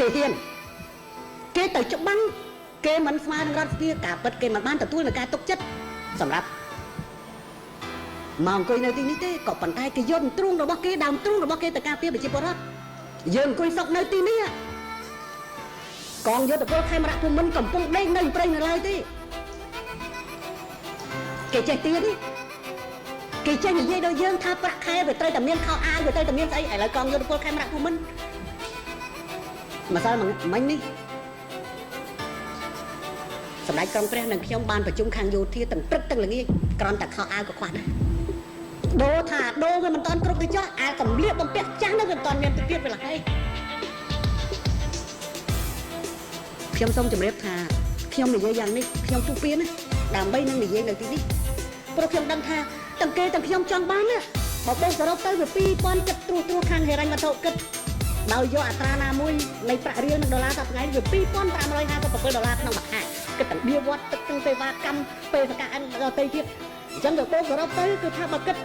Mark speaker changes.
Speaker 1: គេហ៊ានគេទៅច្បាំងគេមិនស្មើនឹងរដ្ឋសភាការពិតគេមិនបានទទួលនឹងការទុកចិត្តសម្រាប់មកអង្គុយនៅទីនេះទេក៏ប៉ុន្តែគេយកទ្រូងរបស់គេដើមទ្រូងរបស់គេទៅការពារប្រជាពលរដ្ឋយើងអង្គុយសុកនៅទីនេះកងយុទ្ធពលខេមរៈភូមិន្ទកំពុងដេកនៅព្រៃនៅឡើយទេគេចេះទៀតទេគេចេះនិយាយដល់យើងថាប្រាក់ខែវាត្រូវតែមានខោអាវវាត្រូវតែមានស្អីឥឡូវកងយុទ្ធពលខេមរៈភូមិន្ទម្សិលមិញនេះសម្ដេចក្រមព្រះនិងខ្ញុំបានប្រជុំខាងយោធាទាំងព្រឹកទាំងល្ងាចក្រំតែខោអាវក៏ខ្វះដែរដូរថាដូរវាមិនតាន់គ្រប់ទៅចុះអាកម្លៀកបំពាក់ចាស់នោះវាមិនតាន់មានទៀតវាឡើយខ្ញុំសូមជម្រាបថាខ្ញុំនិយាយយ៉ាងនេះខ្ញុំពុះពៀនណាដើម្បីនឹងនិយាយនៅទីនេះព្រោះខ្ញុំដឹងថាទាំងគេទាំងខ្ញុំចង់បានណាបើបូកសរុបទៅវា2000គិតត្រួសខាងហិរញ្ញវត្ថុគិតដោយយកអត្រាណាមួយនៃប្រាក់រៀលនឹងដុល្លារសប្តាហ៍ថ្ងៃវា$2557ក្នុងមួយខែគិតទាំងបៀវត្តទឹកទាំងសេវាកម្មពេលសកអិនដល់ទៅទៀតអញ្ចឹងទៅបូកសរុបទៅគឺថាបើគិត